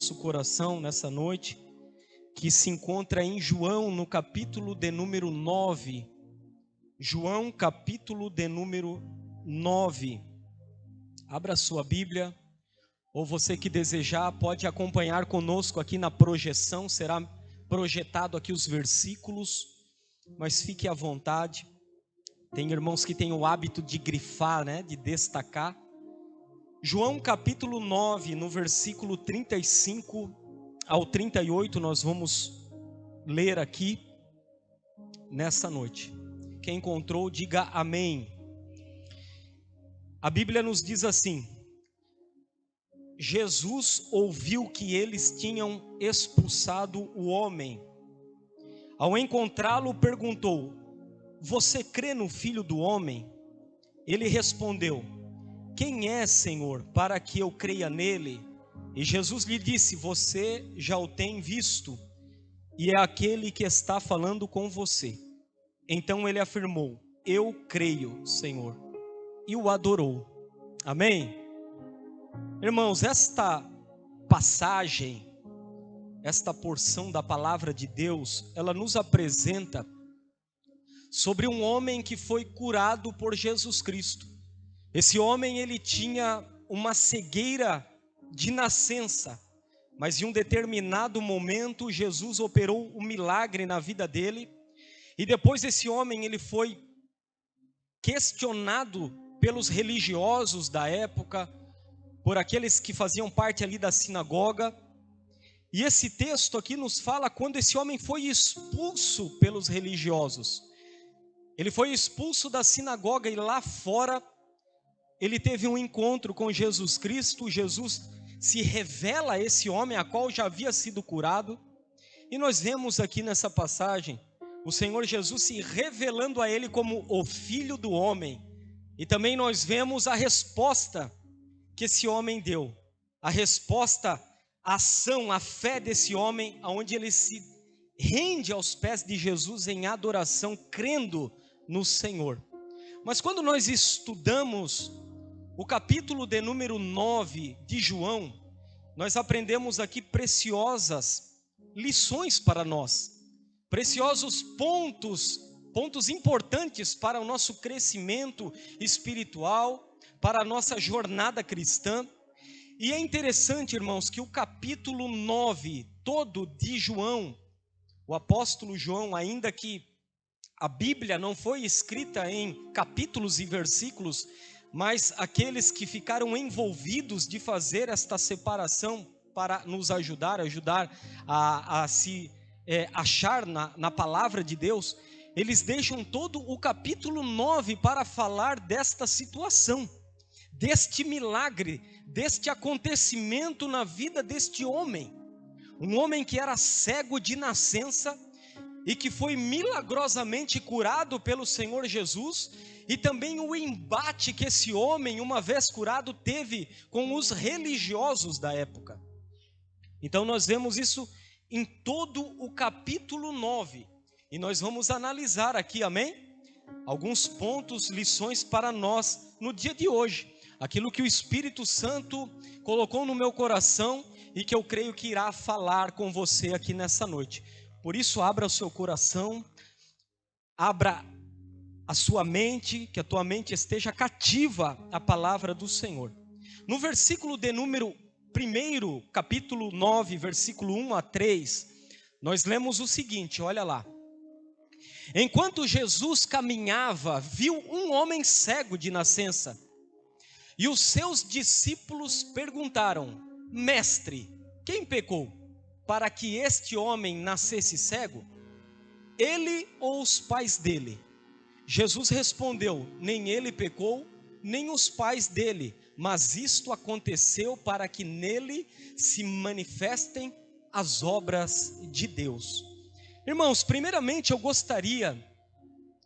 nosso coração nessa noite, que se encontra em João, no capítulo de número 9. João, capítulo de número 9. Abra sua Bíblia, ou você que desejar pode acompanhar conosco aqui na projeção, será projetado aqui os versículos, mas fique à vontade. Tem irmãos que têm o hábito de grifar, né, de destacar. João capítulo 9, no versículo 35 ao 38, nós vamos ler aqui nessa noite. Quem encontrou, diga amém. A Bíblia nos diz assim: Jesus ouviu que eles tinham expulsado o homem. Ao encontrá-lo, perguntou: você crê no Filho do Homem? Ele respondeu: quem é, Senhor, para que eu creia nele? E Jesus lhe disse: você já o tem visto, e é aquele que está falando com você. Então ele afirmou: eu creio, Senhor, e o adorou. Amém? Irmãos, esta passagem, esta porção da palavra de Deus, ela nos apresenta sobre um homem que foi curado por Jesus Cristo. Esse homem, ele tinha uma cegueira de nascença, mas em um determinado momento Jesus operou um milagre na vida dele, e depois esse homem, ele foi questionado pelos religiosos da época, por aqueles que faziam parte ali da sinagoga, e esse texto aqui nos fala quando esse homem foi expulso pelos religiosos. Ele foi expulso da sinagoga e lá fora ele teve um encontro com Jesus Cristo. Jesus se revela a esse homem, a qual já havia sido curado. E nós vemos aqui nessa passagem, o Senhor Jesus se revelando a ele como o Filho do Homem. E também nós vemos a resposta que esse homem deu. A resposta, a ação, a fé desse homem, onde ele se rende aos pés de Jesus em adoração, crendo no Senhor. Mas quando nós estudamos o capítulo de número 9 de João, nós aprendemos aqui preciosas lições para nós, preciosos pontos importantes para o nosso crescimento espiritual, para a nossa jornada cristã. E é interessante, irmãos, que o capítulo 9 todo de João, o apóstolo João, ainda que a Bíblia não foi escrita em capítulos e versículos, mas aqueles que ficaram envolvidos de fazer esta separação para nos ajudar a se achar na palavra de Deus, eles deixam todo o capítulo 9 para falar desta situação, deste milagre, deste acontecimento na vida deste homem. Um homem que era cego de nascença e que foi milagrosamente curado pelo Senhor Jesus, e também o embate que esse homem, uma vez curado, teve com os religiosos da época. Então nós vemos isso em todo o capítulo 9, e nós vamos analisar aqui, amém? Alguns pontos, lições para nós no dia de hoje, aquilo que o Espírito Santo colocou no meu coração e que eu creio que irá falar com você aqui nessa noite. Por isso, abra o seu coração, abra a sua mente, que a tua mente esteja cativa à palavra do Senhor. No versículo de número 1, capítulo 9, versículo 1 a 3, nós lemos o seguinte, olha lá. Enquanto Jesus caminhava, viu um homem cego de nascença, e os seus discípulos perguntaram: mestre, quem pecou para que este homem nascesse cego? Ele ou os pais dele? Jesus respondeu: nem ele pecou, nem os pais dele, mas isto aconteceu para que nele se manifestem as obras de Deus. Irmãos, primeiramente eu gostaria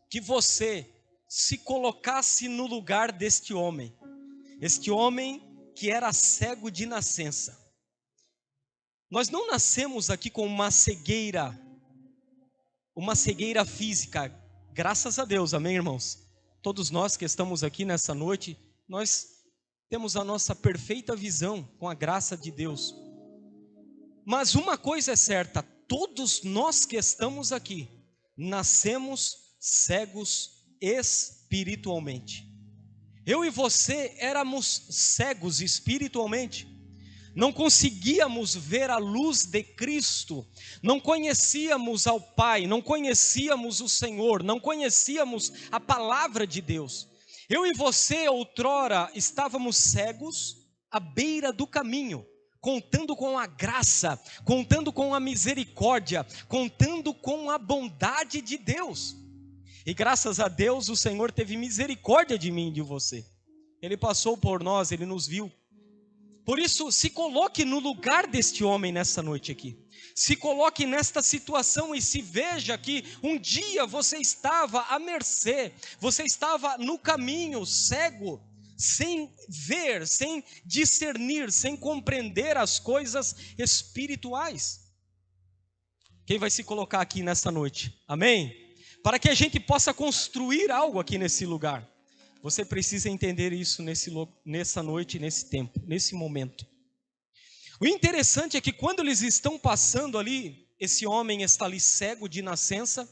que você se colocasse no lugar deste homem. Este homem que era cego de nascença. Nós não nascemos aqui com uma cegueira física, graças a Deus, amém, irmãos? Todos nós que estamos aqui nessa noite, nós temos a nossa perfeita visão com a graça de Deus. Mas uma coisa é certa, todos nós que estamos aqui, nascemos cegos espiritualmente. Eu e você éramos cegos espiritualmente. Não conseguíamos ver a luz de Cristo, não conhecíamos ao Pai, não conhecíamos o Senhor, não conhecíamos a palavra de Deus. Eu e você outrora estávamos cegos à beira do caminho, contando com a graça, contando com a misericórdia, contando com a bondade de Deus. E graças a Deus o Senhor teve misericórdia de mim e de você. Ele passou por nós, Ele nos viu. Por isso, se coloque no lugar deste homem nessa noite aqui. Se coloque nesta situação e se veja que um dia você estava à mercê, você estava no caminho, cego, sem ver, sem discernir, sem compreender as coisas espirituais. Quem vai se colocar aqui nessa noite? Amém? Para que a gente possa construir algo aqui nesse lugar. Você precisa entender isso nessa noite, nesse tempo, nesse momento. O interessante é que quando eles estão passando ali, esse homem está ali cego de nascença,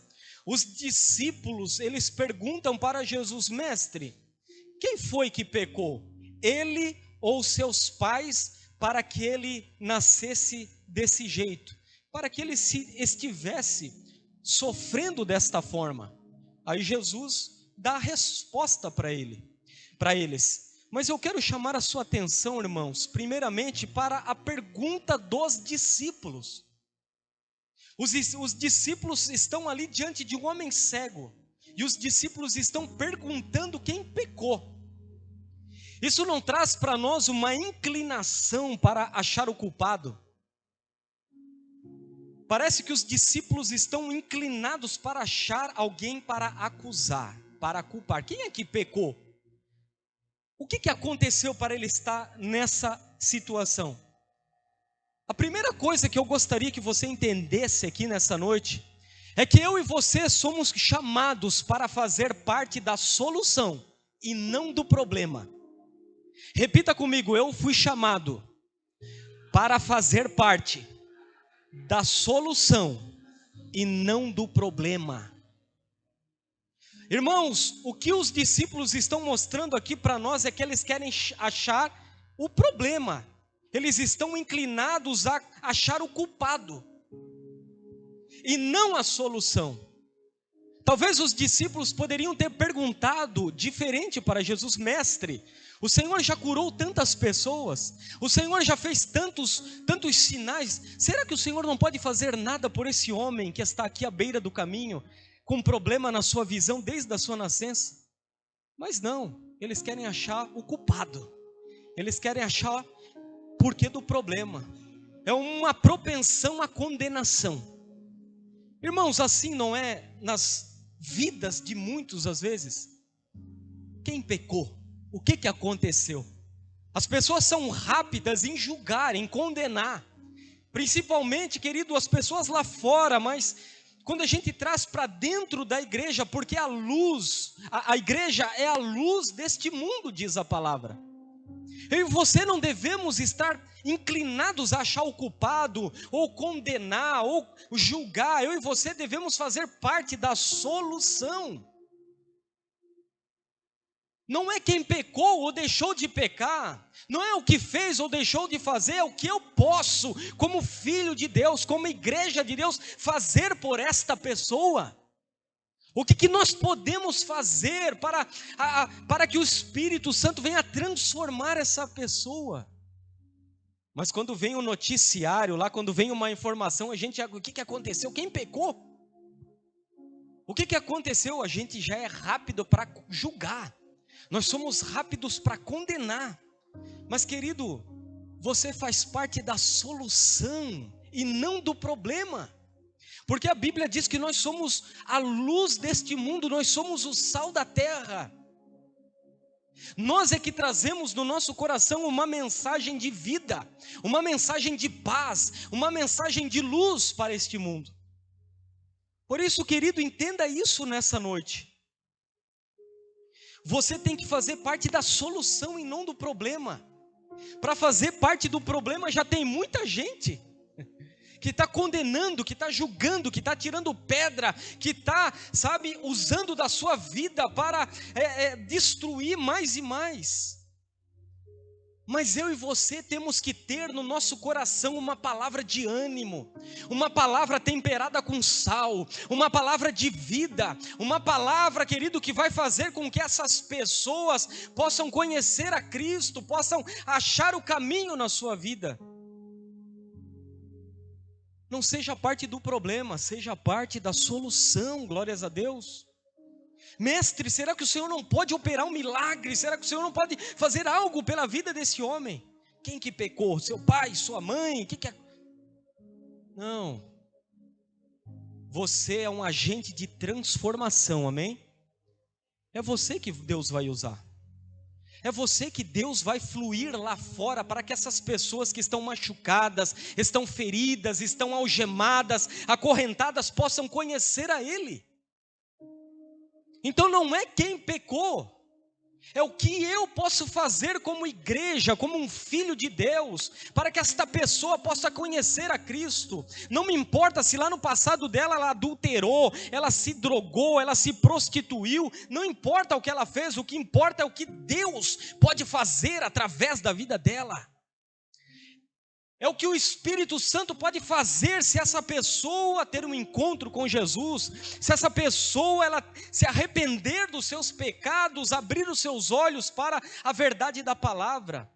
os discípulos, eles perguntam para Jesus: mestre, quem foi que pecou? Ele ou seus pais, para que ele nascesse desse jeito? Para que ele estivesse sofrendo desta forma? Aí Jesus dá a resposta para eles. Mas eu quero chamar a sua atenção, irmãos, primeiramente para a pergunta dos discípulos. Os discípulos estão ali diante de um homem cego, e os discípulos estão perguntando quem pecou. Isso não traz para nós uma inclinação para achar o culpado? Parece que os discípulos estão inclinados para achar alguém para acusar, para culpar. Quem é que pecou? O que aconteceu para ele estar nessa situação? A primeira coisa que eu gostaria que você entendesse aqui nessa noite é que eu e você somos chamados para fazer parte da solução e não do problema. Repita comigo: eu fui chamado para fazer parte da solução e não do problema. Irmãos, o que os discípulos estão mostrando aqui para nós é que eles querem achar o problema. Eles estão inclinados a achar o culpado e não a solução. Talvez os discípulos poderiam ter perguntado diferente para Jesus: mestre, o Senhor já curou tantas pessoas, o Senhor já fez tantos sinais, será que o Senhor não pode fazer nada por esse homem que está aqui à beira do caminho, com problema na sua visão desde a sua nascença? Mas não, eles querem achar o culpado, eles querem achar porquê do problema. É uma propensão à condenação. Irmãos, assim não é nas vidas de muitos às vezes? Quem pecou? O que aconteceu? As pessoas são rápidas em julgar, em condenar. Principalmente, querido, as pessoas lá fora, mas quando a gente traz para dentro da igreja, porque a luz, a igreja é a luz deste mundo, diz a palavra. Eu e você não devemos estar inclinados a achar o culpado, ou condenar, ou julgar. Eu e você devemos fazer parte da solução. Não é quem pecou ou deixou de pecar, não é o que fez ou deixou de fazer, é o que eu posso, como filho de Deus, como igreja de Deus, fazer por esta pessoa. O que nós podemos fazer para que o Espírito Santo venha transformar essa pessoa? Mas quando vem o noticiário lá, quando vem uma informação, a gente, o que aconteceu? Quem pecou? O que aconteceu? A gente já é rápido para julgar. Nós somos rápidos para condenar. Mas, querido, você faz parte da solução e não do problema. Porque a Bíblia diz que nós somos a luz deste mundo, nós somos o sal da terra. Nós é que trazemos no nosso coração uma mensagem de vida, uma mensagem de paz, uma mensagem de luz para este mundo. Por isso, querido, entenda isso nessa noite. Você tem que fazer parte da solução e não do problema. Para fazer parte do problema já tem muita gente. que está condenando, que está julgando, que está tirando pedra, que está, sabe, usando da sua vida para destruir mais e mais. Mas eu e você temos que ter no nosso coração uma palavra de ânimo, uma palavra temperada com sal, uma palavra de vida, uma palavra, querido, que vai fazer com que essas pessoas possam conhecer a Cristo, possam achar o caminho na sua vida. Não seja parte do problema, seja parte da solução, glórias a Deus. Mestre, será que o Senhor não pode operar um milagre? Será que o Senhor não pode fazer algo pela vida desse homem? Quem que pecou? Seu pai, sua mãe? Não. Você é um agente de transformação, amém? É você que Deus vai usar. É você que Deus vai fluir lá fora para que essas pessoas que estão machucadas, estão feridas, estão algemadas, acorrentadas, possam conhecer a Ele. Então não é quem pecou, é o que eu posso fazer como igreja, como um filho de Deus, para que esta pessoa possa conhecer a Cristo. Não me importa se lá no passado dela ela adulterou, ela se drogou, ela se prostituiu, não importa o que ela fez, o que importa é o que Deus pode fazer através da vida dela. É o que o Espírito Santo pode fazer se essa pessoa ter um encontro com Jesus, se essa pessoa ela se arrepender dos seus pecados, abrir os seus olhos para a verdade da palavra.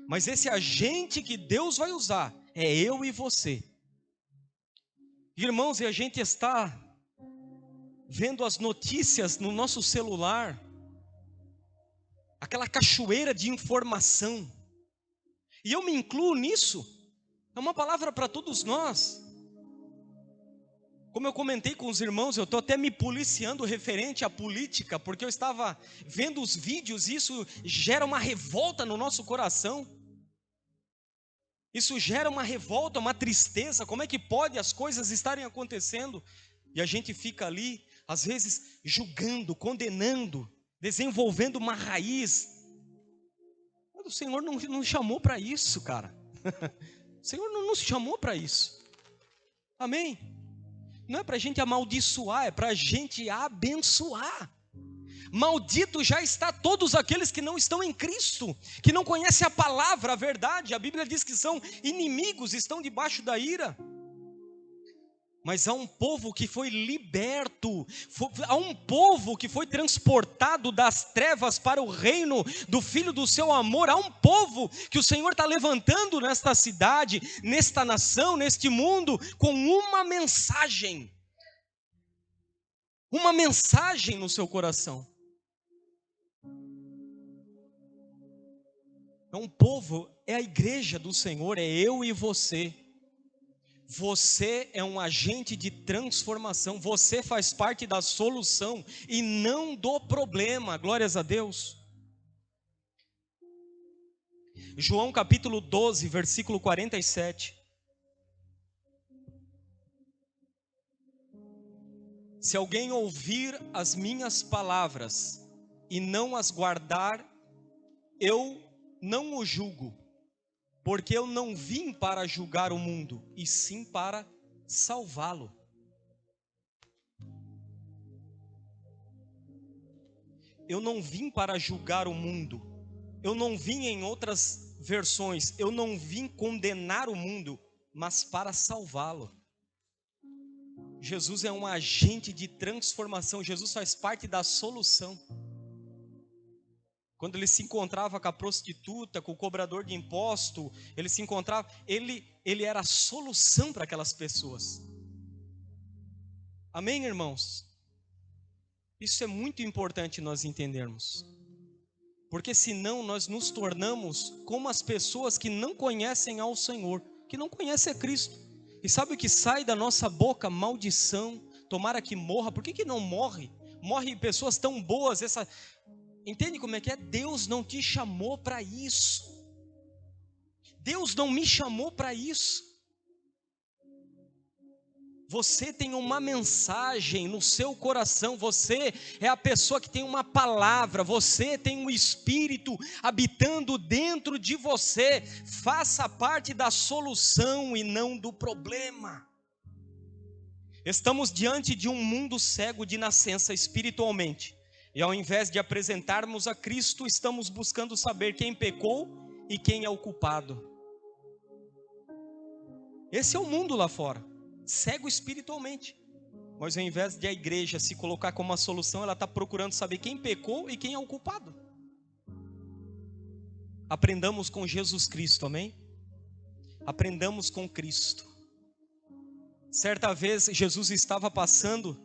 Mas esse agente que Deus vai usar é eu e você. Irmãos, e a gente está vendo as notícias no nosso celular, aquela cachoeira de informação, e eu me incluo nisso. É uma palavra para todos nós. Como eu comentei com os irmãos, eu estou até me policiando referente à política, porque eu estava vendo os vídeos e isso gera uma revolta no nosso coração. Isso gera uma revolta, uma tristeza. Como é que pode as coisas estarem acontecendo? E a gente fica ali, às vezes, julgando, condenando, desenvolvendo uma raiz. Mas o Senhor não chamou para isso, cara. O Senhor não nos chamou para isso. Amém? Não é para a gente amaldiçoar, é para a gente abençoar. Maldito já está todos aqueles que não estão em Cristo, que não conhecem a palavra, a verdade. A Bíblia diz que são inimigos, estão debaixo da ira. Mas há um povo que foi liberto, há um povo que foi transportado das trevas para o reino do Filho do seu amor. Há um povo que o Senhor está levantando nesta cidade, nesta nação, neste mundo, com uma mensagem no seu coração. É um povo, é a igreja do Senhor, é eu e você. Você é um agente de transformação, você faz parte da solução e não do problema, glórias a Deus. João capítulo 12, versículo 47. Se alguém ouvir as minhas palavras e não as guardar, eu não o julgo. Porque eu não vim para julgar o mundo, e sim para salvá-lo. Eu não vim para julgar o mundo. Eu não vim, em outras versões, eu não vim condenar o mundo, mas para salvá-lo. Jesus é um agente de transformação. Jesus faz parte da solução. Quando ele se encontrava com a prostituta, com o cobrador de imposto, ele se encontrava, ele era a solução para aquelas pessoas. Amém, irmãos? Isso é muito importante nós entendermos. Porque senão nós nos tornamos como as pessoas que não conhecem ao Senhor, que não conhecem a Cristo. E sabe o que sai da nossa boca? Maldição, tomara que morra. Por que não morre? Morrem pessoas tão boas, Entende como é que é? Deus não te chamou para isso. Deus não me chamou para isso. Você tem uma mensagem no seu coração, você é a pessoa que tem uma palavra, você tem um Espírito habitando dentro de você. Faça parte da solução e não do problema. Estamos diante de um mundo cego de nascença espiritualmente, e ao invés de apresentarmos a Cristo, estamos buscando saber quem pecou e quem é o culpado. Esse é o mundo lá fora, cego espiritualmente. Mas ao invés de a igreja se colocar como uma solução, ela está procurando saber quem pecou e quem é o culpado. Aprendamos com Jesus Cristo, amém? Aprendamos com Cristo. Certa vez Jesus estava passando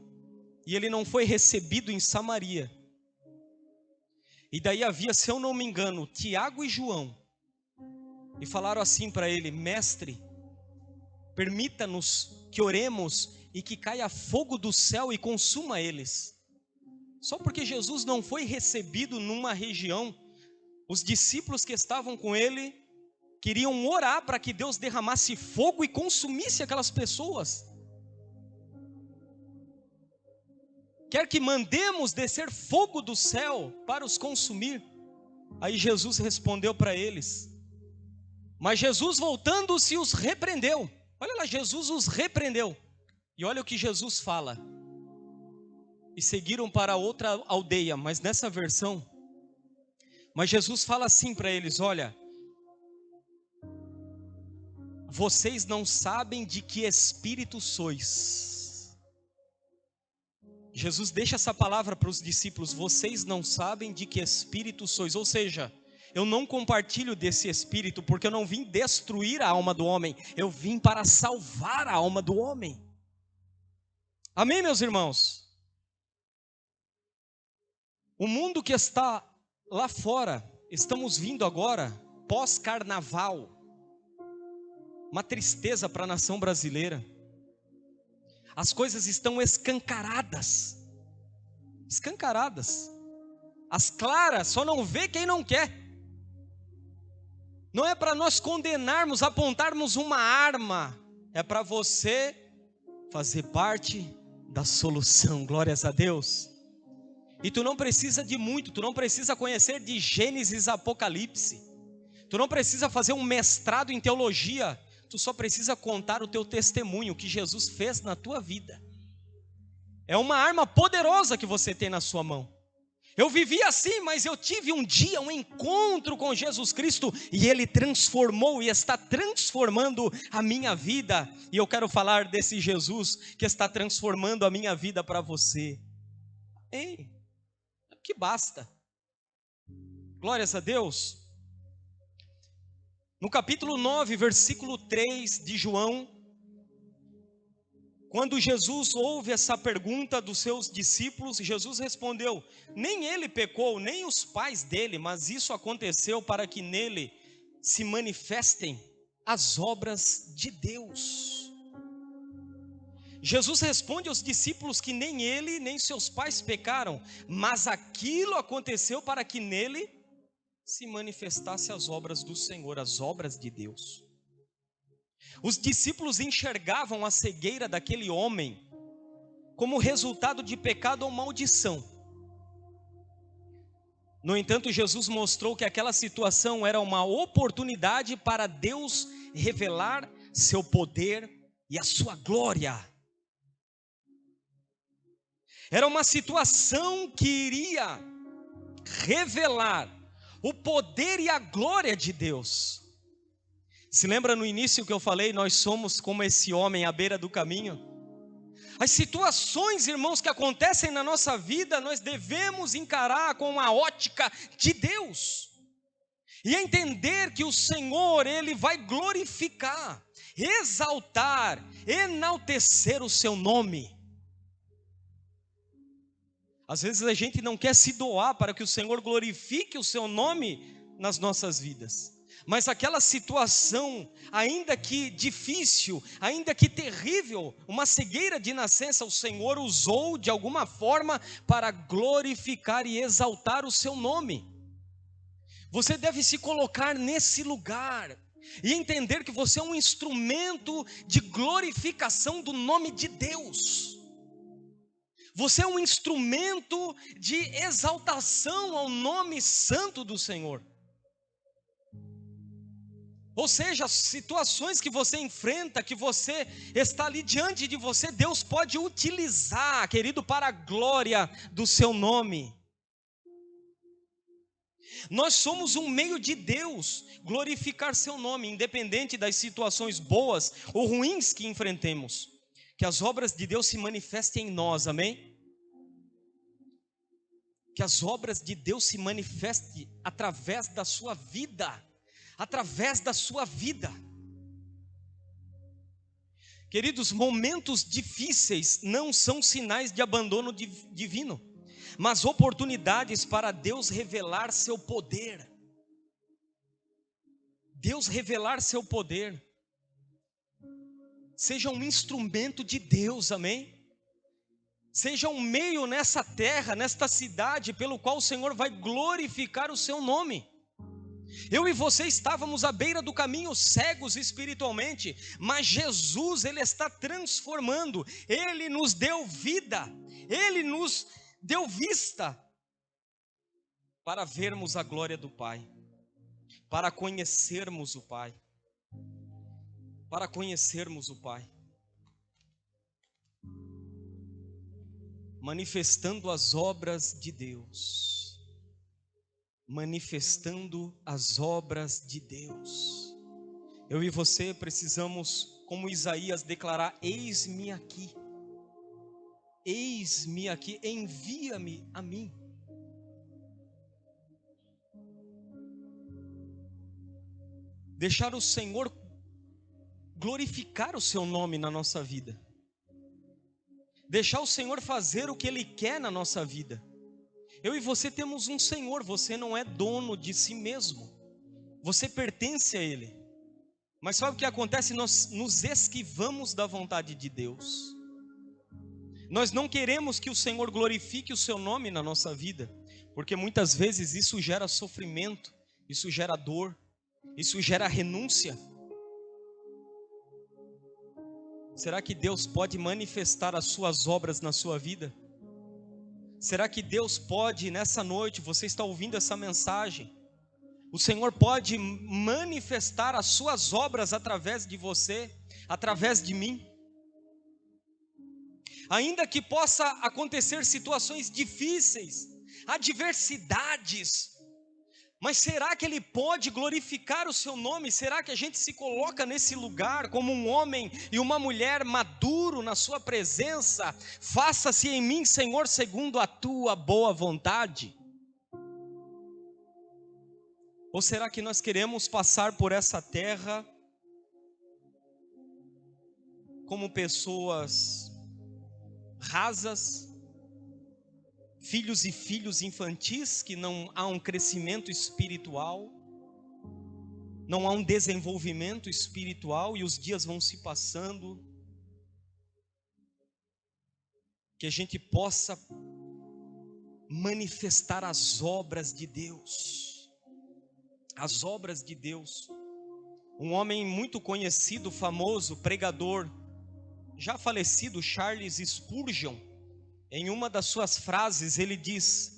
e ele não foi recebido em Samaria. E daí havia, se eu não me engano, Tiago e João. E falaram assim para ele: mestre, permita-nos que oremos e que caia fogo do céu e consuma eles. Só porque Jesus não foi recebido numa região, os discípulos que estavam com ele queriam orar para que Deus derramasse fogo e consumisse aquelas pessoas. Quer que mandemos descer fogo do céu para os consumir? Aí Jesus respondeu para eles. Mas Jesus, voltando-se, os repreendeu. Olha lá, Jesus os repreendeu. E olha o que Jesus fala. E seguiram para outra aldeia, mas nessa versão, mas Jesus fala assim para eles: olha, vocês não sabem de que espírito sois. Jesus deixa essa palavra para os discípulos: vocês não sabem de que espírito sois. Ou seja, eu não compartilho desse espírito, porque eu não vim destruir a alma do homem, eu vim para salvar a alma do homem. Amém, meus irmãos? O mundo que está lá fora, estamos vindo agora, pós-carnaval, uma tristeza para a nação brasileira. As coisas estão escancaradas, as claras, só não vê quem não quer. Não é para nós condenarmos, apontarmos uma arma, é para você fazer parte da solução, glórias a Deus. E tu não precisa de muito, tu não precisa conhecer de Gênesis a Apocalipse, tu não precisa fazer um mestrado em teologia, tu só precisa contar o teu testemunho, o que Jesus fez na tua vida. É uma arma poderosa que você tem na sua mão. Eu vivi assim, mas eu tive um dia um encontro com Jesus Cristo e Ele transformou e está transformando a minha vida. E eu quero falar desse Jesus que está transformando a minha vida para você. Ei, que basta. Glórias a Deus. No capítulo 9, versículo 3 de João, quando Jesus ouve essa pergunta dos seus discípulos, Jesus respondeu: nem ele pecou, nem os pais dele, mas isso aconteceu para que nele se manifestem as obras de Deus. Jesus responde aos discípulos que nem ele, nem seus pais pecaram, mas aquilo aconteceu para que nele se manifestasse as obras do Senhor, as obras de Deus. Os discípulos enxergavam a cegueira daquele homem como resultado de pecado ou maldição. No entanto, Jesus mostrou que aquela situação era uma oportunidade para Deus revelar seu poder e a sua glória. Era uma situação que iria revelar o poder e a glória de Deus. Se lembra no início que eu falei, nós somos como esse homem à beira do caminho? As situações, irmãos, que acontecem na nossa vida, nós devemos encarar com a ótica de Deus. E entender que o Senhor, Ele vai glorificar, exaltar, enaltecer o seu nome. Às vezes a gente não quer se doar para que o Senhor glorifique o seu nome nas nossas vidas. Mas aquela situação, ainda que difícil, ainda que terrível, uma cegueira de nascença, o Senhor usou de alguma forma para glorificar e exaltar o seu nome. Você deve se colocar nesse lugar e entender que você é um instrumento de glorificação do nome de Deus. Você é um instrumento de exaltação ao nome santo do Senhor. Ou seja, as situações que você enfrenta, que você está ali diante de você, Deus pode utilizar, querido, para a glória do seu nome. Nós somos um meio de Deus glorificar seu nome, independente das situações boas ou ruins que enfrentemos. Que as obras de Deus se manifestem em nós, amém? Que as obras de Deus se manifestem através da sua vida. Através da sua vida. Queridos, momentos difíceis não são sinais de abandono divino, mas oportunidades para Deus revelar seu poder. Deus revelar seu poder. Seja um instrumento de Deus, amém? Seja um meio nessa terra, nesta cidade, pelo qual o Senhor vai glorificar o seu nome. Eu e você estávamos à beira do caminho, cegos espiritualmente, mas Jesus, Ele está transformando, Ele nos deu vida, Ele nos deu vista, para vermos a glória do Pai, para conhecermos o Pai, para conhecermos o Pai, manifestando as obras de Deus. Manifestando as obras de Deus. Eu e você precisamos, como Isaías, declarar: eis-me aqui, envia-me a mim. Deixar o Senhor glorificar o seu nome na nossa vida. Deixar o Senhor fazer o que Ele quer na nossa vida. Eu e você temos um Senhor, você não é dono de si mesmo, você pertence a Ele. Mas sabe o que acontece? Nós nos esquivamos da vontade de Deus. Nós não queremos que o Senhor glorifique o seu nome na nossa vida, porque muitas vezes isso gera sofrimento, isso gera dor, isso gera renúncia. Será que Deus pode manifestar as suas obras na sua vida? Será que Deus pode, nessa noite, você está ouvindo essa mensagem, o Senhor pode manifestar as suas obras através de você, através de mim? Ainda que possa acontecer situações difíceis, adversidades, mas será que Ele pode glorificar o seu nome? Será que a gente se coloca nesse lugar como um homem e uma mulher maduro na sua presença? Faça-se em mim, Senhor, segundo a tua boa vontade. Ou será que nós queremos passar por essa terra como pessoas rasas, filhos e filhos infantis, que não há um crescimento espiritual, não há um desenvolvimento espiritual, e os dias vão se passando? Que a gente possa manifestar as obras de Deus, as obras de Deus. Um homem muito conhecido, famoso, pregador, já falecido, Charles Spurgeon, em uma das suas frases ele diz: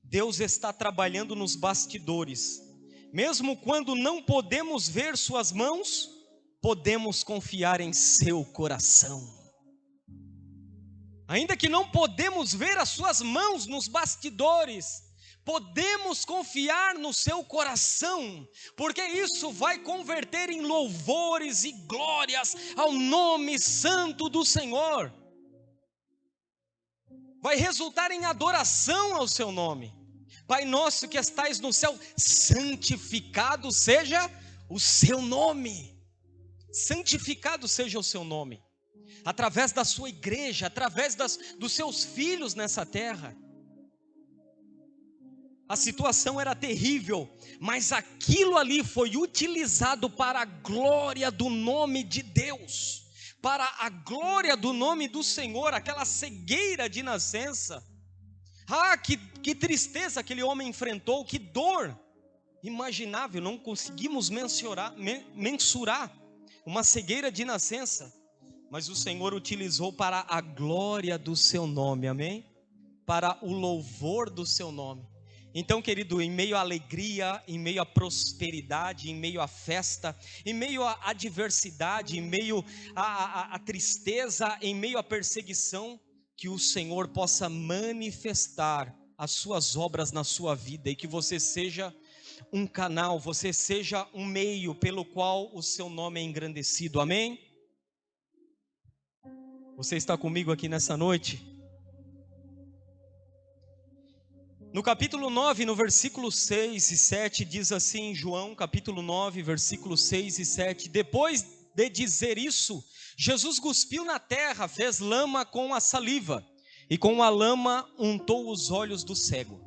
Deus está trabalhando nos bastidores, mesmo quando não podemos ver suas mãos, podemos confiar em seu coração. Ainda que não podemos ver as suas mãos nos bastidores, podemos confiar no seu coração, porque isso vai converter em louvores e glórias ao nome santo do Senhor. Vai resultar em adoração ao seu nome. Pai nosso que estais no céu, santificado seja o seu nome. Santificado seja o seu nome. Através da sua igreja, através dos seus filhos nessa terra. A situação era terrível, mas aquilo ali foi utilizado para a glória do nome de Deus. Para a glória do nome do Senhor, aquela cegueira de nascença. Ah, que tristeza aquele homem enfrentou, que dor. imaginável, não conseguimos mensurar uma cegueira de nascença, mas o Senhor utilizou para a glória do seu nome, amém? Para o louvor do seu nome. Então, querido, em meio à alegria, em meio à prosperidade, em meio à festa, em meio à adversidade, em meio à tristeza, em meio à perseguição, que o Senhor possa manifestar as suas obras na sua vida e que você seja um canal, você seja um meio pelo qual o seu nome é engrandecido, amém? Você está comigo aqui nessa noite? No capítulo 9, no versículo 6 e 7, diz assim, João capítulo 9, versículos 6 e 7, depois de dizer isso, Jesus cuspiu na terra, fez lama com a saliva, e com a lama untou os olhos do cego.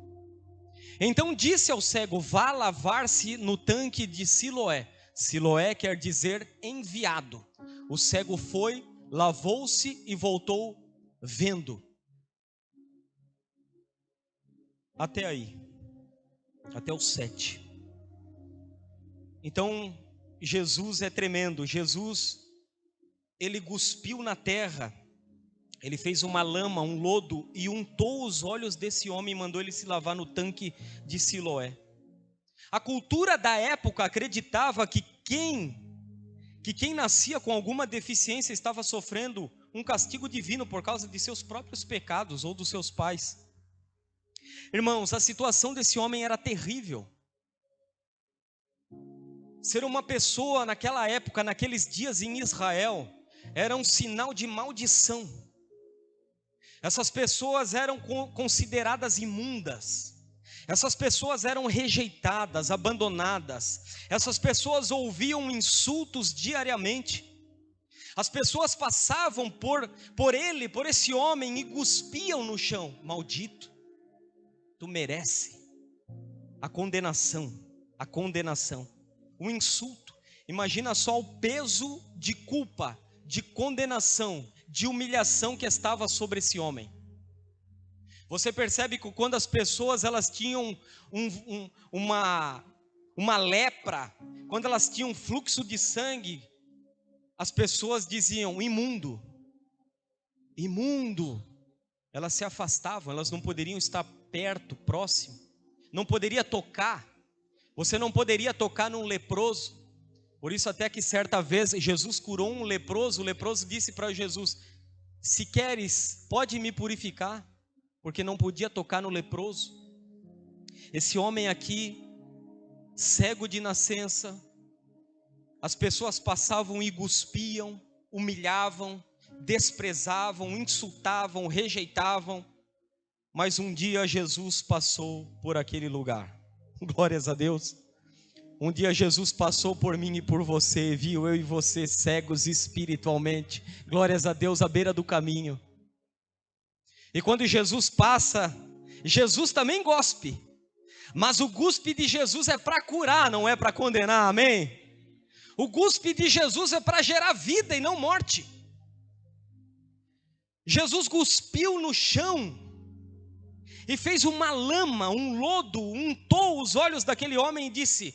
Então disse ao cego, vá lavar-se no tanque de Siloé. Siloé quer dizer enviado. O cego foi, lavou-se e voltou vendo. Até aí, até o 7. Então, Jesus é tremendo. Jesus, ele cuspiu na terra, ele fez uma lama, um lodo, e untou os olhos desse homem e mandou ele se lavar no tanque de Siloé. A cultura da época acreditava que quem nascia com alguma deficiência estava sofrendo um castigo divino por causa de seus próprios pecados ou dos seus pais. Irmãos, a situação desse homem era terrível. Ser uma pessoa naquela época, naqueles dias em Israel, era um sinal de maldição. Essas pessoas eram consideradas imundas. Essas pessoas eram rejeitadas, abandonadas. Essas pessoas ouviam insultos diariamente. As pessoas passavam por esse homem e cuspiam no chão. Maldito, tu merece a condenação, o insulto. Imagina só o peso de culpa, de condenação, de humilhação que estava sobre esse homem. Você percebe que quando as pessoas elas tinham uma lepra, quando elas tinham fluxo de sangue, as pessoas diziam imundo, imundo. Elas se afastavam, elas não poderiam estar perto, próximo, não poderia tocar. Você não poderia tocar num leproso. Por isso até que certa vez Jesus curou um leproso, o leproso disse para Jesus, se queres, pode me purificar, porque não podia tocar no leproso. Esse homem aqui, cego de nascença, as pessoas passavam e cuspiam, humilhavam, desprezavam, insultavam, rejeitavam, mas um dia Jesus passou por aquele lugar. Glórias a Deus. Um dia Jesus passou por mim e por você, viu eu e você cegos espiritualmente, glórias a Deus, à beira do caminho. E quando Jesus passa, Jesus também cuspe, mas o cuspe de Jesus é para curar, não é para condenar, amém? O cuspe de Jesus é para gerar vida e não morte. Jesus cuspiu no chão e fez uma lama, um lodo, untou os olhos daquele homem e disse,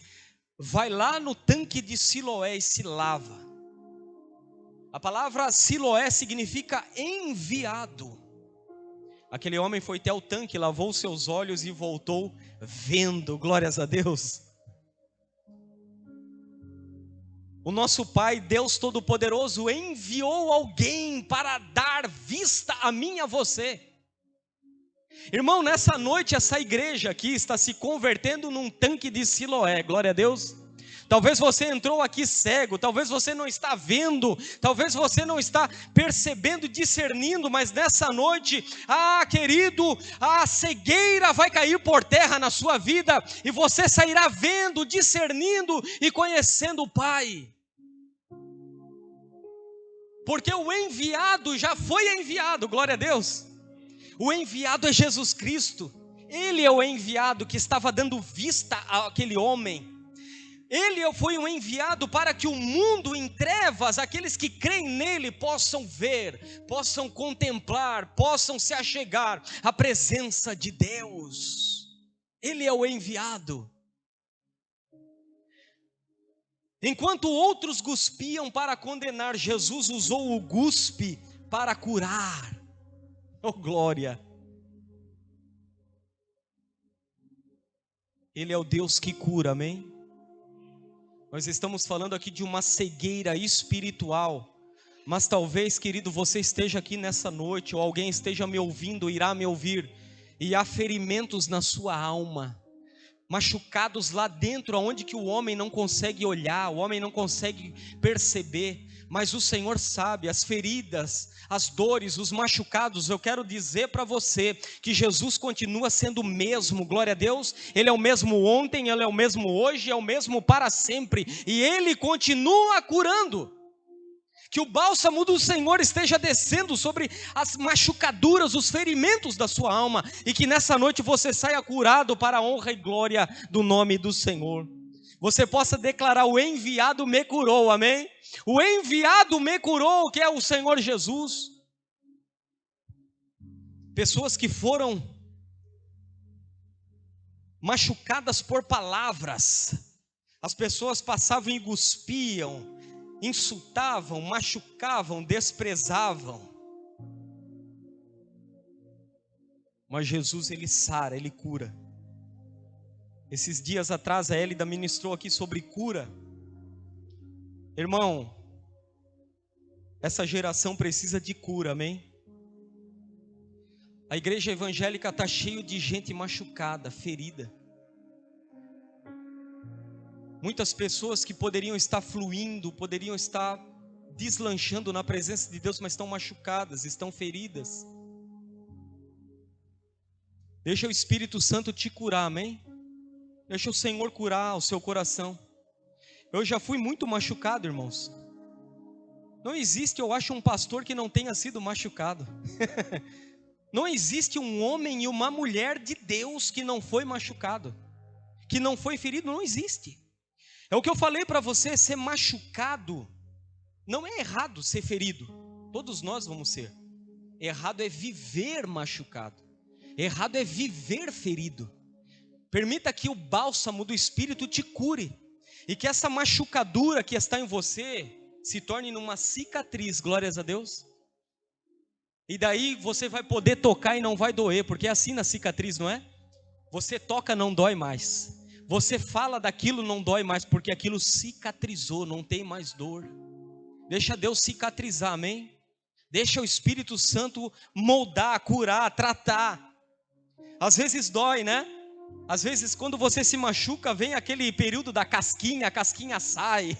vai lá no tanque de Siloé e se lava. A palavra Siloé significa enviado. Aquele homem foi até o tanque, lavou seus olhos e voltou vendo, glórias a Deus. O nosso Pai, Deus Todo-Poderoso, enviou alguém para dar vista a mim e a você. Irmão, nessa noite essa igreja aqui está se convertendo num tanque de Siloé, glória a Deus. Talvez você entrou aqui cego, talvez você não está vendo, talvez você não está percebendo, discernindo, mas nessa noite, querido, a cegueira vai cair por terra na sua vida, e você sairá vendo, discernindo e conhecendo o Pai. Porque o enviado já foi enviado, glória a Deus. O enviado é Jesus Cristo. Ele é o enviado que estava dando vista àquele homem. Ele foi um enviado para que o mundo em trevas, aqueles que creem nele, possam ver, possam contemplar, possam se achegar à presença de Deus. Ele é o enviado. Enquanto outros cuspiam para condenar, Jesus usou o cuspe para curar. Oh, glória! Ele é o Deus que cura, amém? Nós estamos falando aqui de uma cegueira espiritual. Mas talvez, querido, você esteja aqui nessa noite, ou alguém esteja me ouvindo, irá me ouvir, e há ferimentos na sua alma, machucados lá dentro, aonde que o homem não consegue olhar, o homem não consegue perceber, mas o Senhor sabe, as feridas, as dores, os machucados. Eu quero dizer para você, que Jesus continua sendo o mesmo, glória a Deus. Ele é o mesmo ontem, Ele é o mesmo hoje, é o mesmo para sempre, e Ele continua curando. Que o bálsamo do Senhor esteja descendo sobre as machucaduras, os ferimentos da sua alma, e que nessa noite você saia curado para a honra e glória do nome do Senhor. Você possa declarar: o enviado me curou, amém? O enviado me curou, que é o Senhor Jesus. Pessoas que foram machucadas por palavras, as pessoas passavam e cuspiam, insultavam, machucavam, desprezavam. Mas Jesus, Ele sara, Ele cura. Esses dias atrás a Elida ministrou aqui sobre cura. Irmão, essa geração precisa de cura, amém? A igreja evangélica está cheia de gente machucada, ferida. Muitas pessoas que poderiam estar fluindo, poderiam estar deslanchando na presença de Deus, mas estão machucadas, estão feridas. Deixa o Espírito Santo te curar, amém? Deixa o Senhor curar o seu coração. Eu já fui muito machucado, irmãos. Não existe, eu acho, um pastor que não tenha sido machucado. Não existe um homem e uma mulher de Deus que não foi machucado, que não foi ferido, não existe. É o que eu falei para você, ser machucado, não é errado ser ferido, todos nós vamos ser. Errado é viver machucado, errado é viver ferido. Permita que o bálsamo do Espírito te cure, e que essa machucadura que está em você, se torne numa cicatriz, glórias a Deus. E daí você vai poder tocar e não vai doer, porque é assim na cicatriz, não é? Você toca, não dói mais. Você fala daquilo, não dói mais, porque aquilo cicatrizou, não tem mais dor. Deixa Deus cicatrizar, amém? Deixa o Espírito Santo moldar, curar, tratar. Às vezes dói, né? Às vezes quando você se machuca, vem aquele período da a casquinha sai,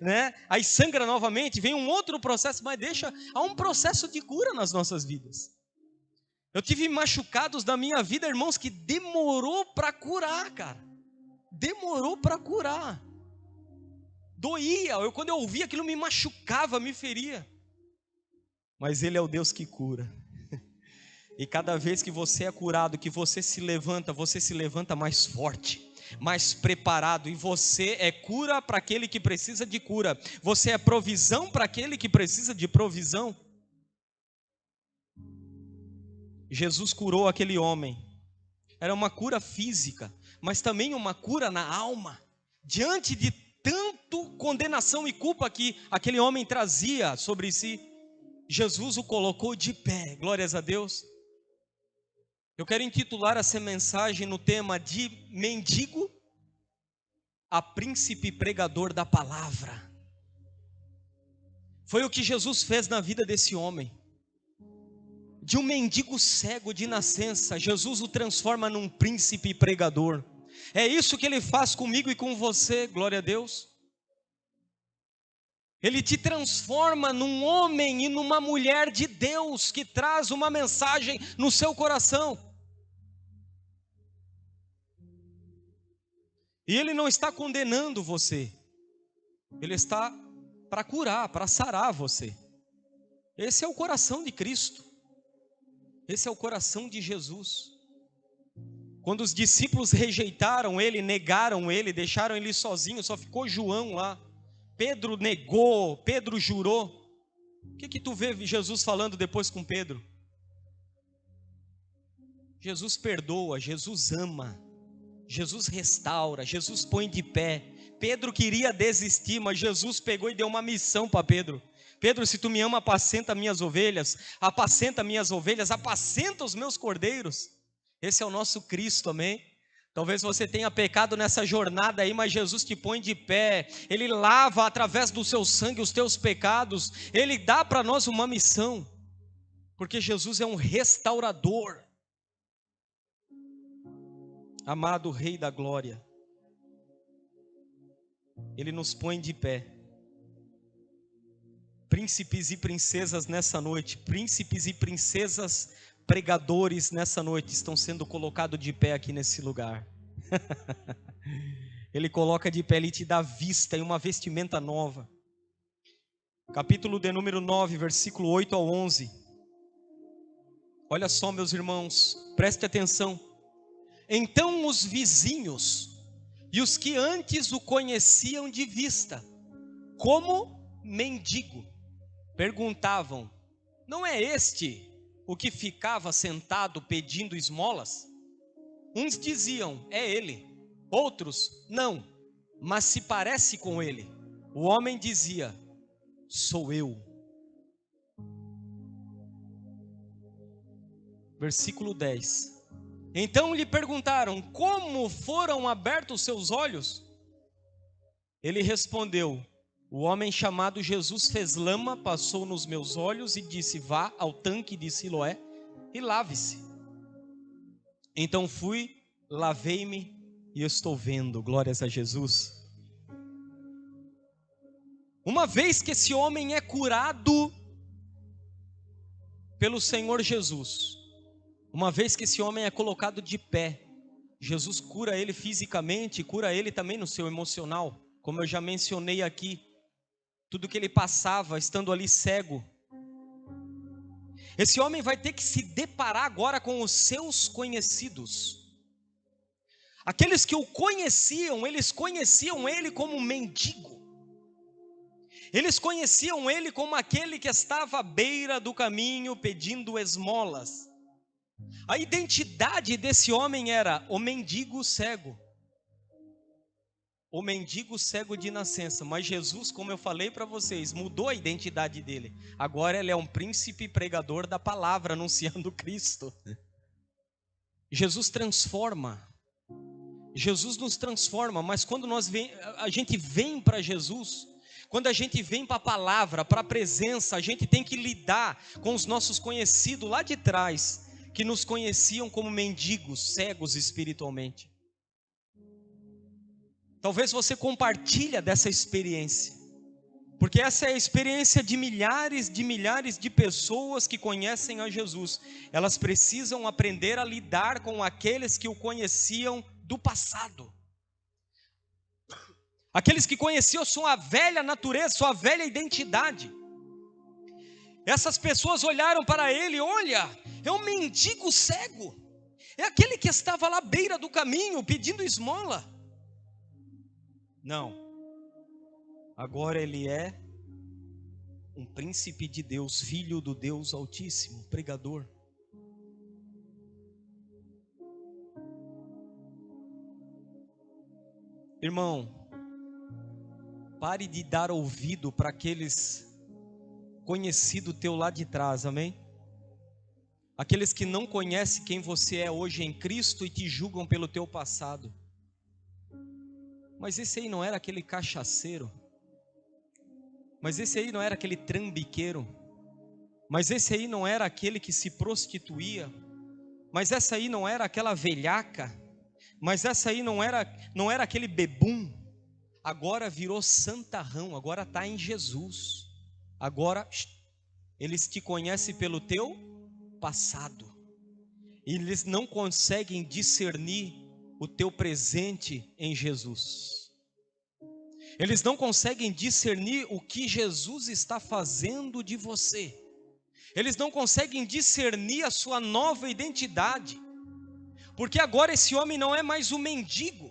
né? Aí sangra novamente, vem um outro processo, mas há um processo de cura nas nossas vidas. Eu tive machucados da minha vida, irmãos, que demorou para curar, cara. Demorou para curar. Doía, quando eu ouvia aquilo me machucava, me feria. Mas Ele é o Deus que cura. E cada vez que você é curado, que você se levanta mais forte, mais preparado. E você é cura para aquele que precisa de cura. Você é provisão para aquele que precisa de provisão. Jesus curou aquele homem. Era uma cura física, mas também uma cura na alma. Diante de tanto condenação e culpa que aquele homem trazia sobre si, Jesus o colocou de pé, glórias a Deus. Eu quero intitular essa mensagem no tema de mendigo a príncipe pregador da palavra. Foi o que Jesus fez na vida desse homem. De um mendigo cego de nascença, Jesus o transforma num príncipe pregador. É isso que Ele faz comigo e com você, glória a Deus. Ele te transforma num homem e numa mulher de Deus, que traz uma mensagem no seu coração. E Ele não está condenando você, Ele está para curar, para sarar você. Esse é o coração de Cristo. Esse é o coração de Jesus. Quando os discípulos rejeitaram Ele, negaram Ele, deixaram Ele sozinho, só ficou João lá. Pedro negou, Pedro jurou. O que tu vê Jesus falando depois com Pedro? Jesus perdoa, Jesus ama, Jesus restaura, Jesus põe de pé. Pedro queria desistir, mas Jesus pegou e deu uma missão para Pedro. Pedro, se tu me ama, apacenta minhas ovelhas, apacenta os meus cordeiros. Esse é o nosso Cristo, amém? Talvez você tenha pecado nessa jornada aí, mas Jesus te põe de pé. Ele lava através do seu sangue os teus pecados. Ele dá para nós uma missão, porque Jesus é um restaurador. Amado Rei da Glória, Ele nos põe de pé. Príncipes e princesas nessa noite, príncipes e princesas pregadores nessa noite estão sendo colocados de pé aqui nesse lugar. Ele coloca de pé, Ele te dá vista e uma vestimenta nova. Capítulo de número 9, versículo 8 ao 11. Olha só, meus irmãos, preste atenção. Então os vizinhos e os que antes o conheciam de vista, como mendigo, perguntavam: não é este o que ficava sentado pedindo esmolas? Uns diziam: é ele. Outros: não, mas se parece com ele. O homem dizia: sou eu. Versículo 10. Então lhe perguntaram: como foram abertos seus olhos? Ele respondeu: o homem chamado Jesus fez lama, passou nos meus olhos e disse: vá ao tanque de Siloé e lave-se. Então fui, lavei-me e estou vendo. Glórias a Jesus. Uma vez que esse homem é curado pelo Senhor Jesus, uma vez que esse homem é colocado de pé, Jesus cura ele fisicamente, cura ele também no seu emocional, como eu já mencionei aqui. Tudo que ele passava estando ali cego. Esse homem vai ter que se deparar agora com os seus conhecidos. Aqueles que o conheciam, eles conheciam ele como mendigo. Eles conheciam ele como aquele que estava à beira do caminho pedindo esmolas. A identidade desse homem era o mendigo cego. O mendigo cego de nascença. Mas Jesus, como eu falei para vocês, mudou a identidade dele. Agora ele é um príncipe pregador da palavra, anunciando Cristo. Jesus transforma. Jesus nos transforma, mas quando a gente vem para Jesus, quando a gente vem para a palavra, para a presença, a gente tem que lidar com os nossos conhecidos lá de trás, que nos conheciam como mendigos, cegos espiritualmente. Talvez você compartilhe dessa experiência, porque essa é a experiência de milhares de pessoas que conhecem a Jesus. Elas precisam aprender a lidar com aqueles que o conheciam do passado. Aqueles que conheciam sua velha natureza, sua velha identidade. Essas pessoas olharam para ele: olha, é um mendigo cego. É aquele que estava lá à beira do caminho pedindo esmola. Não. Agora ele é um príncipe de Deus, filho do Deus Altíssimo, pregador. Irmão, pare de dar ouvido para aqueles conhecidos teu lá de trás, amém? Aqueles que não conhecem quem você é hoje em Cristo e te julgam pelo teu passado. Mas esse aí não era aquele cachaceiro. Mas esse aí não era aquele trambiqueiro. Mas esse aí não era aquele que se prostituía. Mas essa aí não era aquela velhaca. Mas essa aí não era aquele bebum. Agora virou santarrão, agora está em Jesus. Agora eles te conhecem pelo teu passado. Eles não conseguem discernir o teu presente em Jesus. Eles não conseguem discernir o que Jesus está fazendo de você. Eles não conseguem discernir a sua nova identidade. Porque agora esse homem não é mais um mendigo.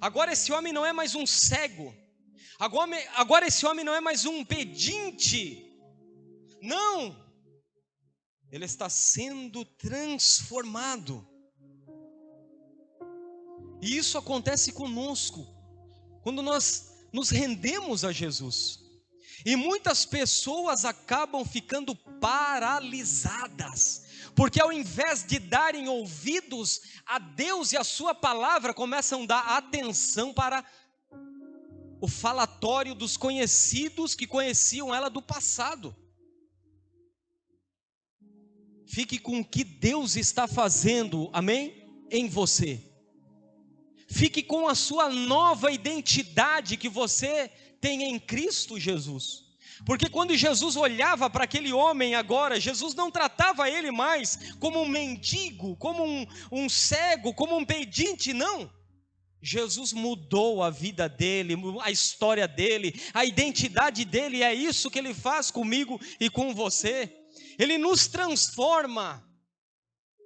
Agora esse homem não é mais um cego. Agora esse homem não é mais um pedinte. Não. Ele está sendo transformado. E isso acontece conosco. quando nós nos rendemos a Jesus. E muitas pessoas acabam ficando paralisadas, porque ao invés de darem ouvidos a Deus e a sua palavra, começam a dar atenção para o falatório dos conhecidos que conheciam ela do passado. Fique com o que Deus está fazendo, amém? Em você. Fique com a sua nova identidade que você tem em Cristo Jesus. Porque quando Jesus olhava para aquele homem agora, Jesus não tratava ele mais como um mendigo, como um cego, como um pedinte, não. Jesus mudou a vida dele, a história dele, a identidade dele, e é isso que ele faz comigo e com você. Ele nos transforma,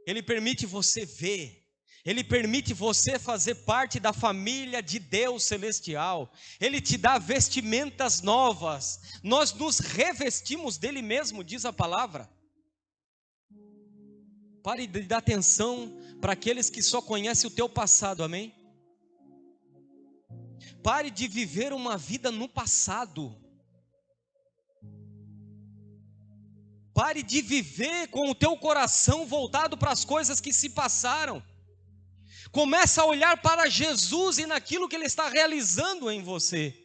ele permite você ver. Ele permite você fazer parte da família de Deus celestial. Ele te dá vestimentas novas. Nós nos revestimos dele mesmo, diz a palavra. Pare de dar atenção para aqueles que só conhecem o teu passado, amém? Pare de viver uma vida no passado. Pare de viver com o teu coração voltado para as coisas que se passaram. Começa a olhar para Jesus e naquilo que Ele está realizando em você.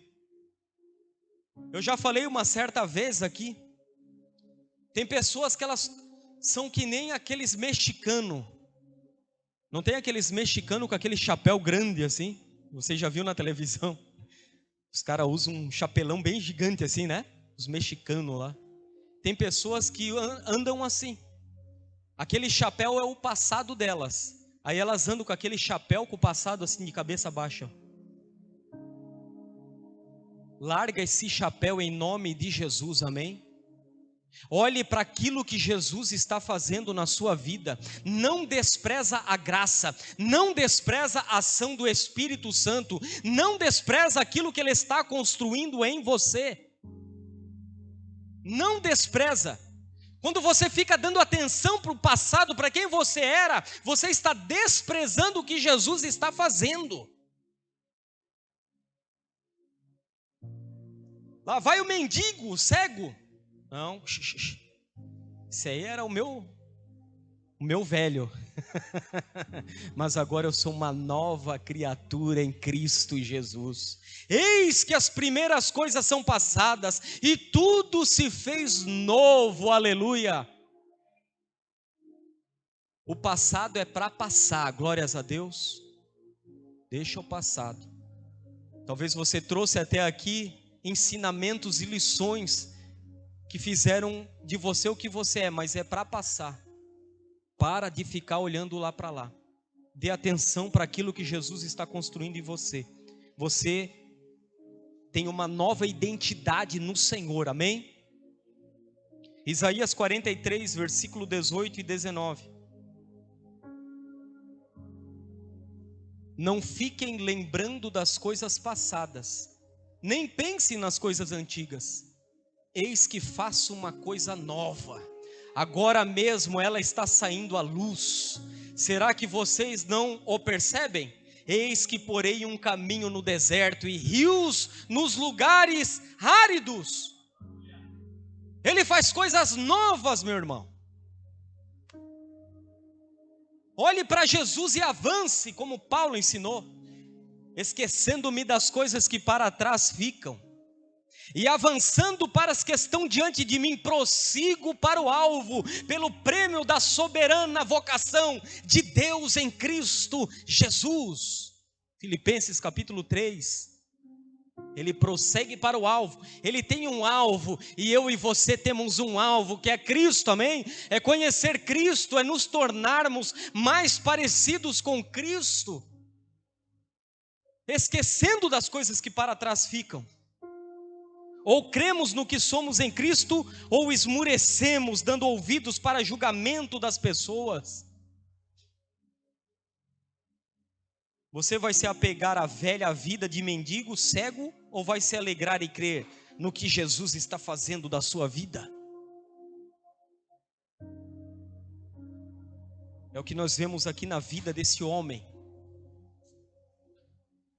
Eu já falei uma certa vez aqui, tem pessoas que elas são que nem aqueles mexicanos. Não tem aqueles mexicanos com aquele chapéu grande assim? Você já viu na televisão? Os caras usam um chapelão bem gigante assim, né? Os mexicanos lá. Tem pessoas que andam assim. Aquele chapéu é o passado delas. Aí elas andam com aquele chapéu com o passado assim de cabeça baixa. Larga esse chapéu em nome de Jesus, amém? Olhe para aquilo que Jesus está fazendo na sua vida. Não despreza a graça, não despreza a ação do Espírito Santo, não despreza aquilo que Ele está construindo em você. Não despreza. Quando você fica dando atenção para o passado, para quem você era, você está desprezando o que Jesus está fazendo. Lá vai o mendigo, o cego. Não, esse aí era o meu velho. Mas agora eu sou uma nova criatura em Cristo Jesus. Eis que as primeiras coisas são passadas e tudo se fez novo, aleluia. O passado é para passar, glórias a Deus. Deixa o passado. Talvez você trouxe até aqui ensinamentos e lições que fizeram de você o que você é, mas é para passar. Para de ficar olhando lá para lá. Dê atenção para aquilo que Jesus está construindo em você. Você tem uma nova identidade no Senhor, amém? Isaías 43, versículo 18 e 19. Não fiquem lembrando das coisas passadas, nem pensem nas coisas antigas. Eis que faço uma coisa nova, agora mesmo ela está saindo à luz. Será que vocês não o percebem? Eis que porei um caminho no deserto e rios nos lugares áridos. Ele faz coisas novas, meu irmão. Olhe para Jesus e avance, como Paulo ensinou, esquecendo-me das coisas que para trás ficam, e avançando para as que estão diante de mim, prossigo para o alvo, pelo prêmio da soberana vocação de Deus em Cristo Jesus. Filipenses capítulo 3. Ele prossegue para o alvo. Ele tem um alvo, e eu e você temos um alvo, que é Cristo, amém? É conhecer Cristo, é nos tornarmos mais parecidos com Cristo, esquecendo das coisas que para trás ficam. Ou cremos no que somos em Cristo, ou esmurecemos, dando ouvidos para julgamento das pessoas. Você vai se apegar à velha vida de mendigo, cego, ou vai se alegrar e crer no que Jesus está fazendo da sua vida? É o que nós vemos aqui na vida desse homem.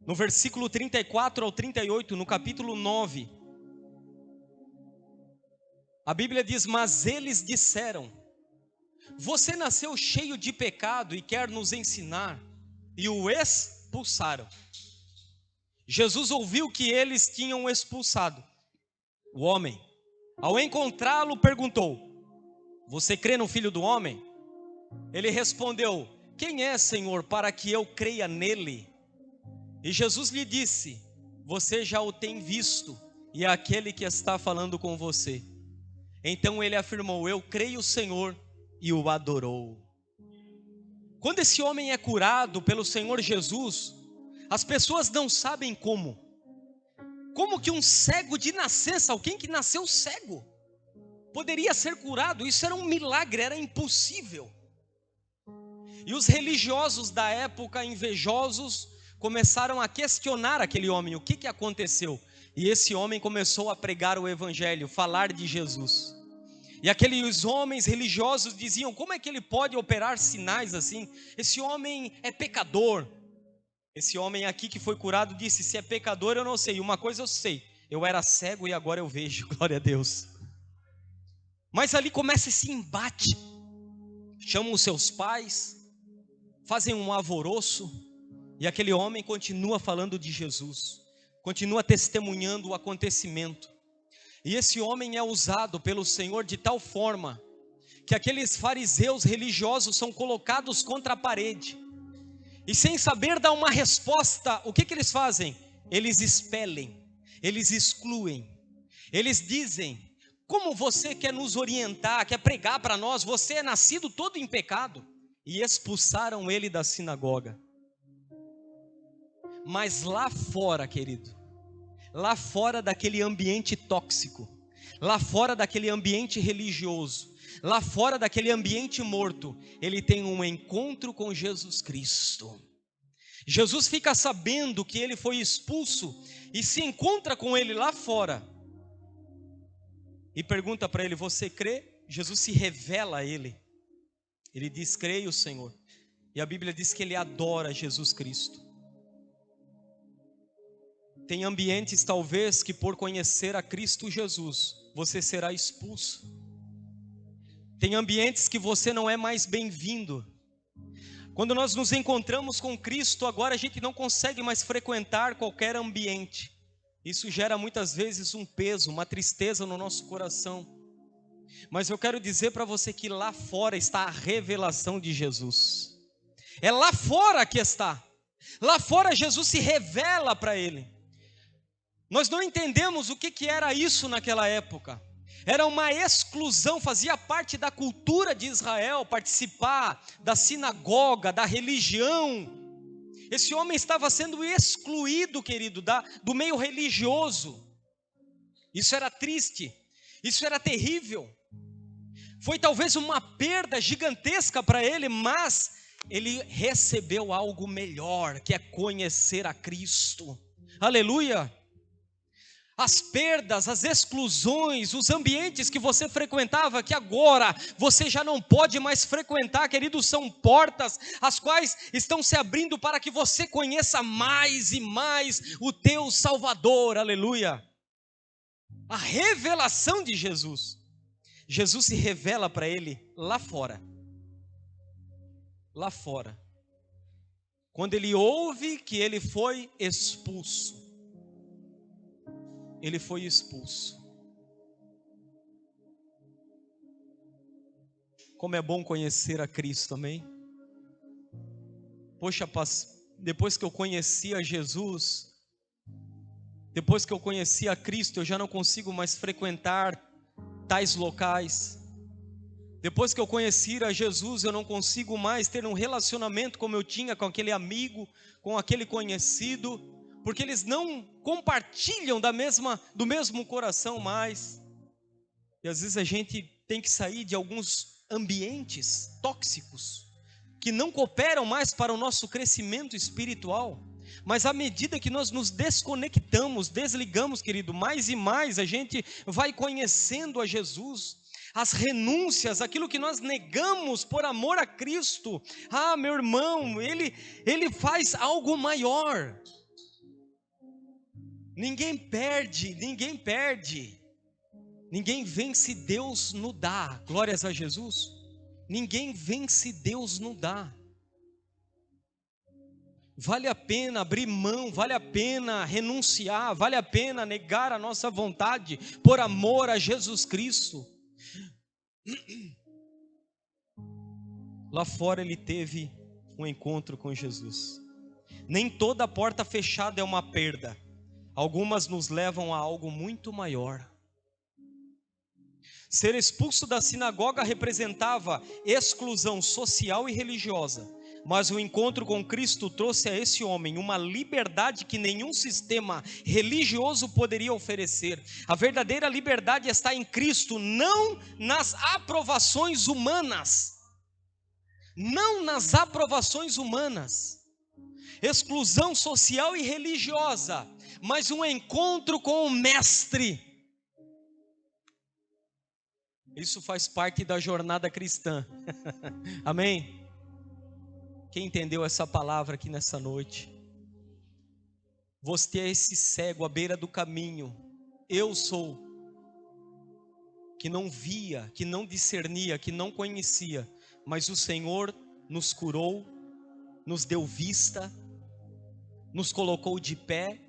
no versículo 34 ao 38, no capítulo 9. A Bíblia diz: mas eles disseram: você nasceu cheio de pecado e quer nos ensinar. E o expulsaram. Jesus ouviu que eles tinham expulsado o homem. Ao encontrá-lo, perguntou: você crê no Filho do Homem? Ele respondeu: quem é, Senhor, para que eu creia nele? E Jesus lhe disse: você já o tem visto, e é aquele que está falando com você. Então ele afirmou: eu creio, Senhor, e o adorou. Quando esse homem é curado pelo Senhor Jesus, as pessoas não sabem como. Como que um cego de nascença, alguém que nasceu cego, poderia ser curado? Isso era um milagre, era impossível. E os religiosos da época, invejosos, começaram a questionar aquele homem: o que aconteceu? E esse homem começou a pregar o evangelho, falar de Jesus. E aqueles homens religiosos diziam: como é que ele pode operar sinais assim? Esse homem é pecador. Esse homem aqui que foi curado disse: se é pecador eu não sei, uma coisa eu sei, eu era cego e agora eu vejo, glória a Deus. Mas ali começa esse embate. Chamam os seus pais, fazem um alvoroço, e aquele homem continua falando de Jesus, continua testemunhando o acontecimento. E esse homem é usado pelo Senhor de tal forma que aqueles fariseus religiosos são colocados contra a parede. E sem saber dar uma resposta, o que eles fazem? Eles expelem, eles excluem. Eles dizem: como você quer nos orientar, quer pregar para nós? Você é nascido todo em pecado. E expulsaram ele da sinagoga. Mas lá fora, querido, lá fora daquele ambiente tóxico, lá fora daquele ambiente religioso, lá fora daquele ambiente morto, ele tem um encontro com Jesus Cristo. Jesus fica sabendo que ele foi expulso e se encontra com ele lá fora. E pergunta para ele: você crê? Jesus se revela a ele. Ele diz: creio, Senhor. E a Bíblia diz que ele adora Jesus Cristo. Tem ambientes talvez que por conhecer a Cristo Jesus, você será expulso. Tem ambientes que você não é mais bem-vindo. Quando nós nos encontramos com Cristo, agora a gente não consegue mais frequentar qualquer ambiente. Isso gera muitas vezes um peso, uma tristeza no nosso coração. Mas eu quero dizer para você que lá fora está a revelação de Jesus. É lá fora que está. Lá fora Jesus se revela para ele. Nós não entendemos o que era isso naquela época. Era uma exclusão, fazia parte da cultura de Israel participar da sinagoga, da religião. Esse homem estava sendo excluído, querido, do meio religioso. Isso era triste, isso era terrível. Foi talvez uma perda gigantesca para ele, mas ele recebeu algo melhor, que é conhecer a Cristo. Aleluia! As perdas, as exclusões, os ambientes que você frequentava, que agora você já não pode mais frequentar, queridos, são portas as quais estão se abrindo para que você conheça mais e mais o teu Salvador, aleluia. A revelação de Jesus. Jesus se revela para ele lá fora. Lá fora. Quando ele ouve que ele foi expulso. Ele foi expulso. Como é bom conhecer a Cristo, amém? Poxa, depois que eu conheci a Jesus, depois que eu conheci a Cristo, eu já não consigo mais frequentar tais locais. Depois que eu conheci a Jesus, eu não consigo mais ter um relacionamento como eu tinha com aquele amigo, com aquele conhecido, porque eles não compartilham do mesmo coração mais. E às vezes a gente tem que sair de alguns ambientes tóxicos, que não cooperam mais para o nosso crescimento espiritual. Mas à medida que nós nos desconectamos, desligamos, querido, mais e mais a gente vai conhecendo a Jesus. As renúncias, aquilo que nós negamos por amor a Cristo. Ah, meu irmão, Ele faz algo maior. Ninguém perde, ninguém perde. Ninguém vence Deus no dá. Glórias a Jesus. Ninguém vence Deus no dá. Vale a pena abrir mão, vale a pena renunciar, vale a pena negar a nossa vontade por amor a Jesus Cristo. Lá fora ele teve um encontro com Jesus. Nem toda porta fechada é uma perda. Algumas nos levam a algo muito maior. Ser expulso da sinagoga representava exclusão social e religiosa, mas o encontro com Cristo trouxe a esse homem uma liberdade que nenhum sistema religioso poderia oferecer. A verdadeira liberdade está em Cristo, não nas aprovações humanas. Não nas aprovações humanas. Exclusão social e religiosa, mas um encontro com o Mestre. Isso faz parte da jornada cristã. Amém? Quem entendeu essa palavra aqui nessa noite? Você é esse cego à beira do caminho. Eu sou. Que não via, que não discernia, que não conhecia. Mas o Senhor nos curou, nos deu vista, nos colocou de pé.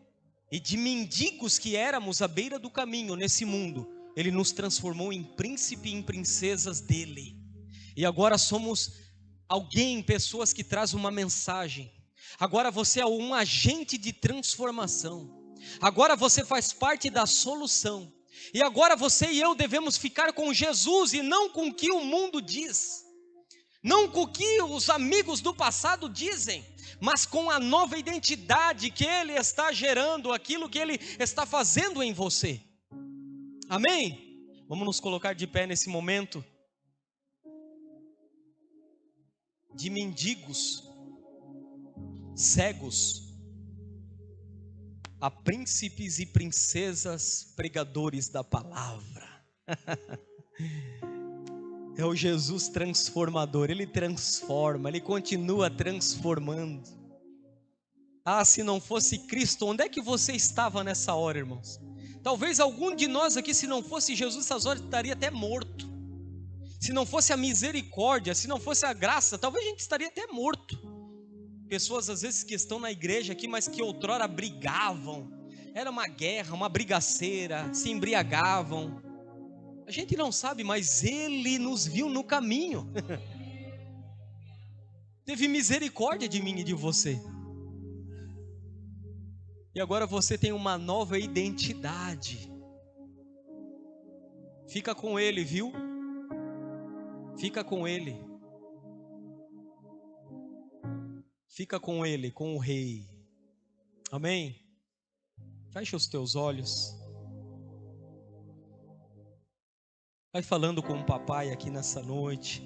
E de mendigos que éramos à beira do caminho nesse mundo, Ele nos transformou em príncipe e em princesas dEle. E agora somos alguém, pessoas que trazem uma mensagem. Agora você é um agente de transformação. Agora você faz parte da solução. E agora você e eu devemos ficar com Jesus e não com o que o mundo diz. Não com o que os amigos do passado dizem, mas com a nova identidade que Ele está gerando, aquilo que Ele está fazendo em você. Amém? Vamos nos colocar de pé nesse momento. De mendigos, cegos, a príncipes e princesas pregadores da palavra. É o Jesus transformador, Ele transforma, Ele continua transformando. Ah, se não fosse Cristo, onde é que você estava nessa hora, irmãos? Talvez algum de nós aqui, se não fosse Jesus, essas horas estaria até morto. Se não fosse a misericórdia, se não fosse a graça, talvez a gente estaria até morto. Pessoas às vezes que estão na igreja aqui, mas que outrora brigavam. Era uma guerra, uma brigaceira, se embriagavam. A gente não sabe, mas Ele nos viu no caminho. Teve misericórdia de mim e de você. E agora você tem uma nova identidade. Fica com Ele, viu? Fica com Ele. Fica com Ele, com o Rei. Amém? Fecha os teus olhos. Vai falando com o papai aqui nessa noite.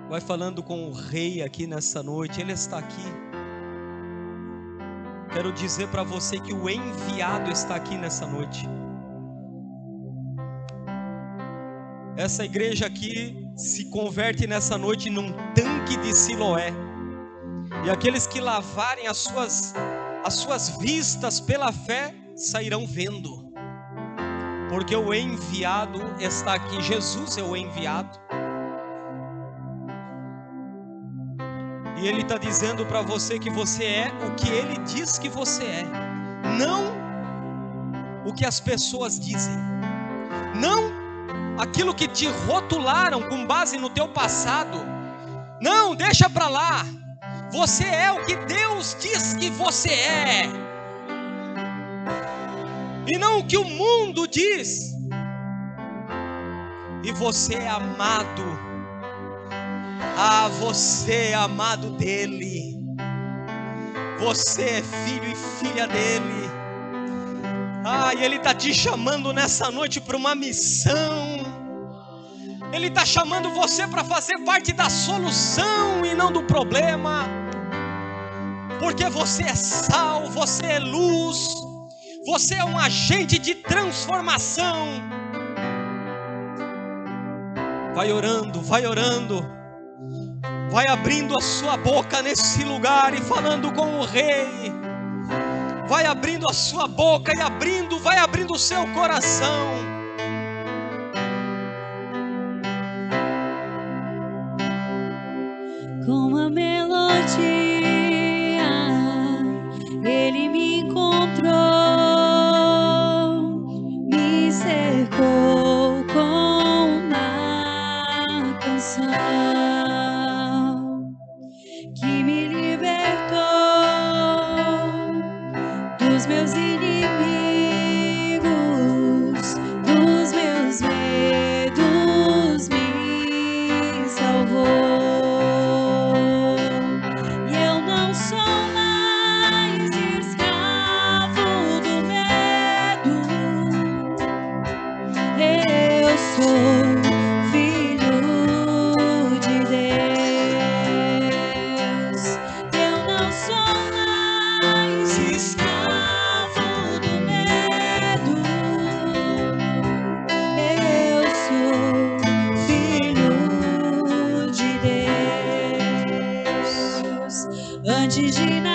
Vai falando com o Rei aqui nessa noite. Ele está aqui. Quero dizer para você que o enviado está aqui nessa noite. Essa igreja aqui se converte nessa noite num tanque de Siloé. E aqueles que lavarem as suas vistas pela fé sairão vendo. Porque o enviado está aqui. Jesus é o enviado. E Ele está dizendo para você que você é o que Ele diz que você é. Não o que as pessoas dizem. Não aquilo que te rotularam com base no teu passado. Não, deixa para lá. Você é o que Deus diz que você é. E não o que o mundo diz. E você é amado. Ah, você é amado dEle. Você é filho e filha dEle. Ah, e Ele está te chamando nessa noite para uma missão. Ele está chamando você para fazer parte da solução e não do problema. Porque você é sal, você é luz. Você é um agente de transformação. Vai orando, vai orando. Vai abrindo a sua boca nesse lugar e falando com o Rei. vai abrindo a sua boca e vai abrindo o seu coração. Com uma melodia, Ele me encontrou, me cercou com uma canção que me libertou dos meus inimigos, dos meus medos, me salvou. E eu não sou mais escravo do medo, eu sou filho de Deus. Eu não sou mais escravo do medo, eu sou filho de Deus. Antes de nascer,